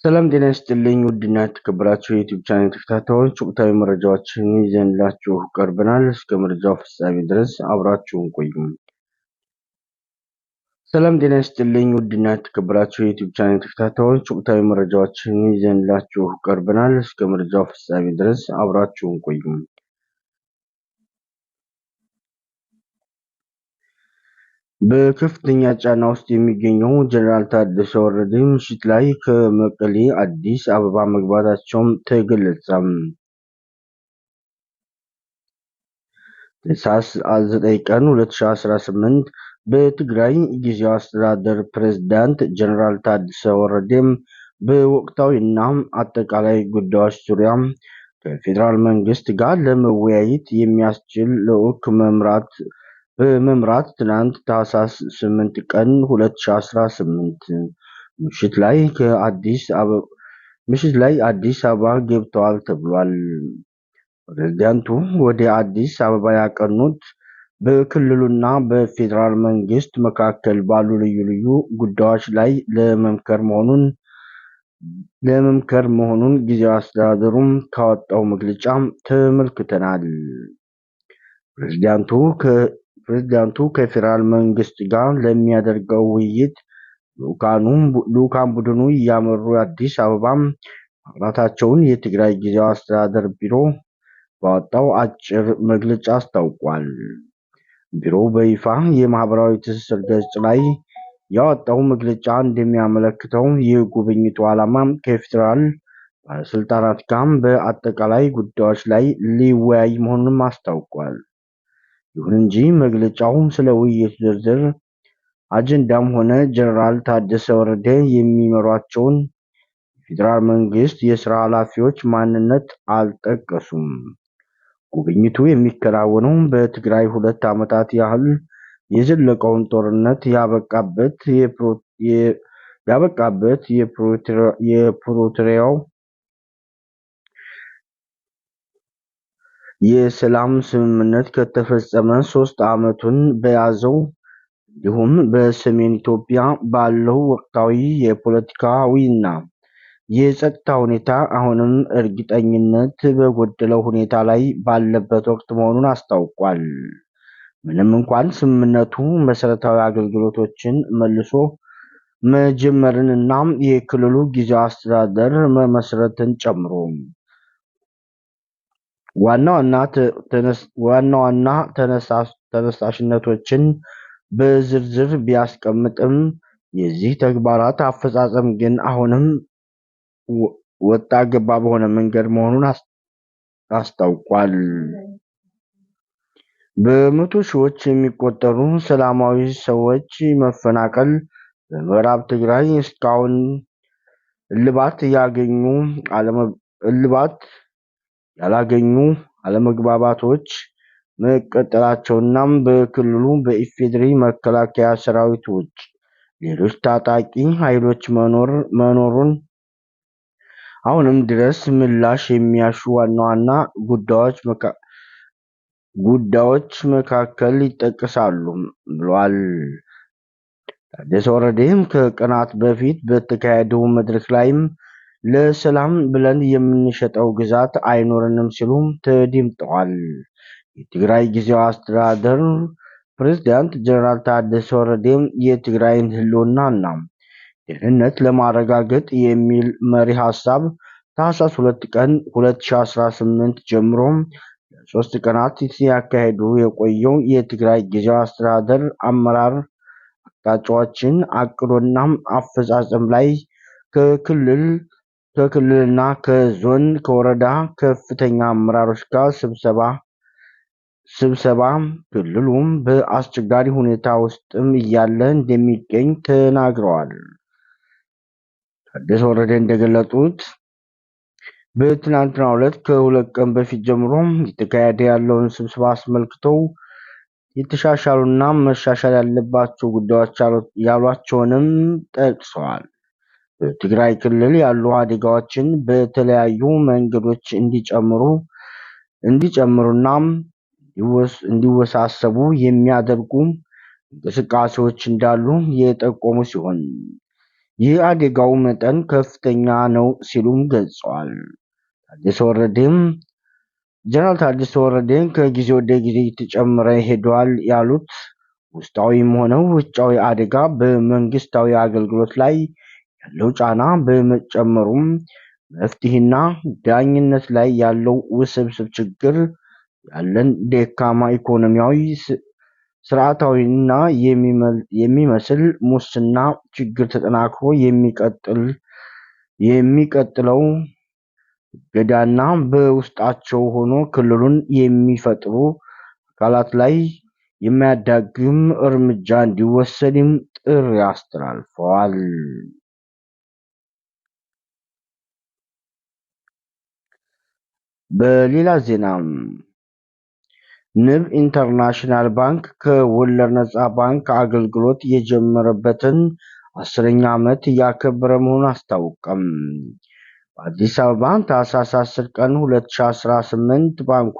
ሰላም ጤና ይስጥልኝ ውድና የተከበራችሁ የዩቲዩብ ቻናል ተከታታዮች ወቅታዊ መረጃዎችን ይዘንላችሁ ቀርበናል። እስከ መረጃው ፍጻሜ ድረስ አብራችሁን ቆዩ። ሰላም ጤና ይስጥልኝ ውድና የተከበራችሁ የዩቲዩብ ቻናል ተከታታዮች ወቅታዊ መረጃዎችን ይዘንላችሁ ቀርበናል። እስከ መረጃው ፍጻሜ ድረስ አብራችሁን ቆዩ። በከፍተኛ ጫና ውስጥ የሚገኘው ጀነራል ታደሰ ወረደ ምሽት ላይ ከመቀሌ አዲስ አበባ መግባታቸው ተገለጸ። ታኅሳስ 9 ቀን 2018 በትግራይ ጊዜያዊ አስተዳደር ፕሬዝዳንት ጀነራል ታደሰ ወረደ በወቅታዊና አጠቃላይ ጉዳዮች ዙሪያ ከፌዴራል መንግስት ጋር ለመወያየት የሚያስችል ልዑክ በመምራት ትናንት ታኅሳስ 8 ቀን 2018 ምሽት ላይ አዲስ አበባ ገብተዋል ተብሏል። ፕሬዝዳንቱ ወደ አዲስ አበባ ያቀኑት በክልሉና በፌዴራል መንግስት መካከል ባሉ ልዩ ልዩ ጉዳዮች ላይ ለመምከር መሆኑን ጊዜያዊ አስተዳደሩ ካወጣው መግለጫ ተመልክተናል። ፕሬዝዳንቱ ከፌዴራል መንግስት ጋር ለሚያደርገው ውይይት ልዑካን ቡድኑ እያመሩ አዲስ አበባ ማቅናታቸውን የትግራይ ጊዜያዊ አስተዳደር ቢሮ ባወጣው አጭር መግለጫ አስታውቋል። ቢሮው በይፋ የማህበራዊ ትስስር ገጽ ላይ ያወጣው መግለጫ እንደሚያመለክተው የጉብኝቱ ዓላማ ከፌዴራል ባለስልጣናት ጋር በአጠቃላይ ጉዳዮች ላይ ሊወያይ መሆኑንም አስታውቋል። ይሁን እንጂ መግለጫው ስለ ውይይቱ ዝርዝር አጀንዳም ሆነ ጀነራል ታደሰ ወረደ የሚመሯቸውን የፌዴራል መንግስት የስራ ኃላፊዎች ማንነት አልጠቀሱም። ጉብኝቱ የሚከናወነው በትግራይ 2 ዓመታት ያህል የዘለቀውን ጦርነት ያበቃበት የፕሪቶሪያው የሰላም ስምምነት ከተፈጸመ 3 ዓመቱን በያዘው እንዲሁም በሰሜን ኢትዮጵያ ባለው ወቅታዊ የፖለቲካዊና የጸጥታ ሁኔታ አሁንም እርግጠኝነት በጎደለው ሁኔታ ላይ ባለበት ወቅት መሆኑን አስታውቋል። ምንም እንኳን ስምምነቱ መሰረታዊ አገልግሎቶችን መልሶ መጀመርንና የክልሉ ጊዜያዊ አስተዳደር መመስረትን ጨምሮ ዋና ዋና ተነሳሽነቶችን በዝርዝር ቢያስቀምጥም የዚህ ተግባራት አፈጻጸም ግን አሁንም ወጣ ገባ በሆነ መንገድ መሆኑን አስታውቋል። በመቶ ሺዎች የሚቆጠሩ ሰላማዊ ሰዎች መፈናቀል፣ በምዕራብ ትግራይ እስካሁን እልባት ያላገኙ አለመግባባቶች መቀጠላቸውና በክልሉ በኢፌዴሪ መከላከያ ሰራዊት ውጭ ሌሎች ታጣቂ ኃይሎች መኖሩን አሁንም ድረስ ምላሽ የሚያሹ ዋና ዋና ጉዳዮች መካከል ይጠቀሳሉ ብሏል። ታደሰ ወረደም ከቀናት በፊት በተካሄደው መድረክ ላይም ለሰላም ብለን የምንሸጠው ግዛት አይኖርንም ሲሉ ተደምጠዋል። የትግራይ ጊዜያዊ አስተዳደር ፕሬዝዳንት ጀነራል ታደሰ ወረደ የትግራይን ህልውናና ደህንነት ለማረጋገጥ የሚል መሪ ሀሳብ ታኅሳስ 2 ቀን 2018 ጀምሮ ለ3 ቀናት ሲያካሂዱ የቆየው የትግራይ ጊዜያዊ አስተዳደር አመራር አቅጣጫዎችን አቅዶና አፈጻጸም ላይ ከክልልና ከዞን ከወረዳ ከፍተኛ አመራሮች ጋር ስብሰባ ክልሉም በአስቸጋሪ ሁኔታ ውስጥም እያለ እንደሚገኝ ተናግረዋል። ታደሰ ወረደ እንደገለጹት በትናንትናው ዕለት ከ2 ቀን በፊት ጀምሮ እየተካሄደ ያለውን ስብሰባ አስመልክተው የተሻሻሉና መሻሻል ያለባቸው ጉዳዮች ያሏቸውንም ጠቅሰዋል። በትግራይ ክልል ያሉ አደጋዎችን በተለያዩ መንገዶች እንዲጨምሩና እንዲወሳሰቡ የሚያደርጉ እንቅስቃሴዎች እንዳሉ የጠቆሙ ሲሆን የአደጋው መጠን ከፍተኛ ነው ሲሉም ገልጸዋል። ጀነራል ታደሰ ወረደ ከጊዜ ወደ ጊዜ እየጨመረ ሄዷል ያሉት ውስጣዊም ሆነ ውጫዊ አደጋ በመንግስታዊ አገልግሎት ላይ ያለው ጫና በመጨመሩም መፍትሄና ዳኝነት ላይ ያለው ውስብስብ ችግር ያለን ደካማ ኢኮኖሚያዊ ስርዓታዊና የሚመስል ሙስና ችግር ተጠናክሮ የሚቀጥለው ገዳና በውስጣቸው ሆኖ ክልሉን የሚፈጥሩ አካላት ላይ የማያዳግም እርምጃ እንዲወሰድም ጥሪ አስተላልፈዋል። በሌላ ዜና ንብ ኢንተርናሽናል ባንክ ከወለድ ነፃ ባንክ አገልግሎት የጀመረበትን 10ኛ ዓመት እያከበረ መሆኑን አስታወቀም። በአዲስ አበባ ታህሳስ 10 ቀን 2018 ባንኩ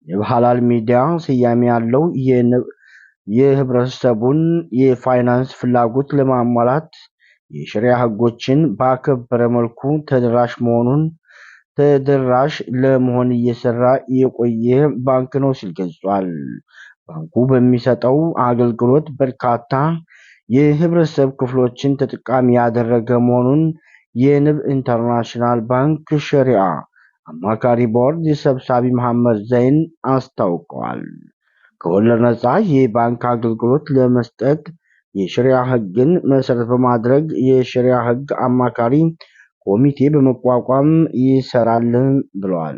ንብ ሐላል ሚዲያ ስያሜ ያለው የህብረተሰቡን የፋይናንስ ፍላጎት ለማሟላት የሸሪዓ ህጎችን ባከበረ መልኩ ተደራሽ ለመሆን እየሰራ የቆየ ባንክ ነው ሲል ገልጿል። ባንኩ በሚሰጠው አገልግሎት በርካታ የህብረተሰብ ክፍሎችን ተጠቃሚ ያደረገ መሆኑን የንብ ኢንተርናሽናል ባንክ ሸሪዓ አማካሪ ቦርድ ሰብሳቢ መሐመድ ዘይን አስታውቀዋል። ከወለድ ነፃ የባንክ አገልግሎት ለመስጠት የሸሪዓ ህግን መሰረት በማድረግ የሸሪዓ ህግ አማካሪ ኮሚቴ በመቋቋም ይሰራል ብለዋል።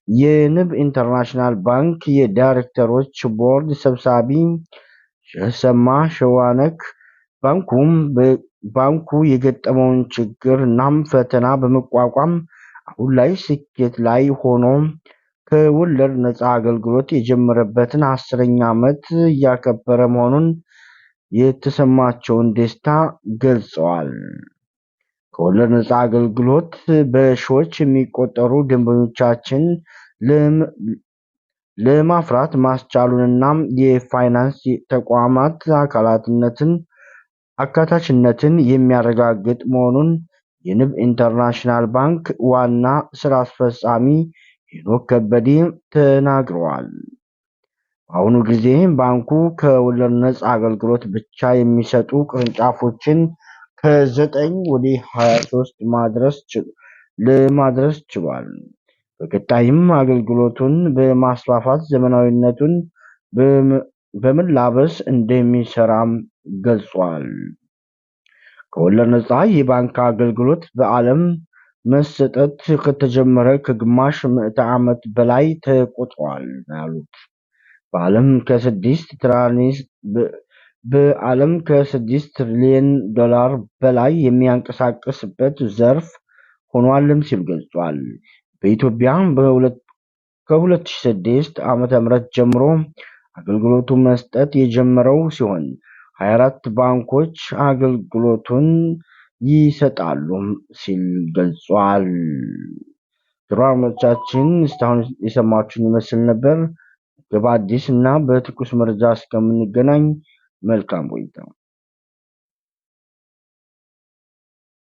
የንብ ኢንተርናሽናል ባንክ የዳይሬክተሮች ቦርድ ሰብሳቢ ሸህሰማ ሸዋነክ ባንኩ የገጠመውን ችግር እናም ፈተና በመቋቋም አሁን ላይ ስኬት ላይ ሆኖ ከወለድ ነፃ አገልግሎት የጀመረበትን 10ኛ ዓመት እያከበረ መሆኑን የተሰማቸውን ደስታ ገልጸዋል። ከወለድ ነፃ አገልግሎት በሺዎች የሚቆጠሩ ደንበኞቻችን ለማፍራት ማስቻሉንና የፋይናንስ ተቋማት አካታችነትን የሚያረጋግጥ መሆኑን የንብ ኢንተርናሽናል ባንክ ዋና ስራ አስፈጻሚ ሄኖክ ከበደ ተናግረዋል። በአሁኑ ጊዜ ባንኩ ከወለድ ነፃ አገልግሎት ብቻ የሚሰጡ ቅርንጫፎችን ከ9 ወደ 23 ለማድረስ ችሏል። በቀጣይም አገልግሎቱን በማስፋፋት ዘመናዊነቱን በመላበስ እንደሚሰራም ገልጿል። ከወለድ ነፃ የባንክ አገልግሎት በዓለም መሰጠት ከተጀመረ ከግማሽ ምዕተ ዓመት በላይ ተቆጥሯል ያሉት በዓለም ከ6 ትሪሊዮን ዶላር በላይ የሚያንቀሳቅስበት ዘርፍ ሆኗልም ሲል ገልጿል። በኢትዮጵያ ከ2006 ዓ.ም ጀምሮ አገልግሎቱ መስጠት የጀመረው ሲሆን 24 ባንኮች አገልግሎቱን ይሰጣሉ ሲል ገልጿል። ፕሮግራሞቻችን እስካሁን የሰማችሁን ይመስል ነበር። በአዲስ እና በትኩስ መረጃ እስከምንገናኝ መልካም ቆይታ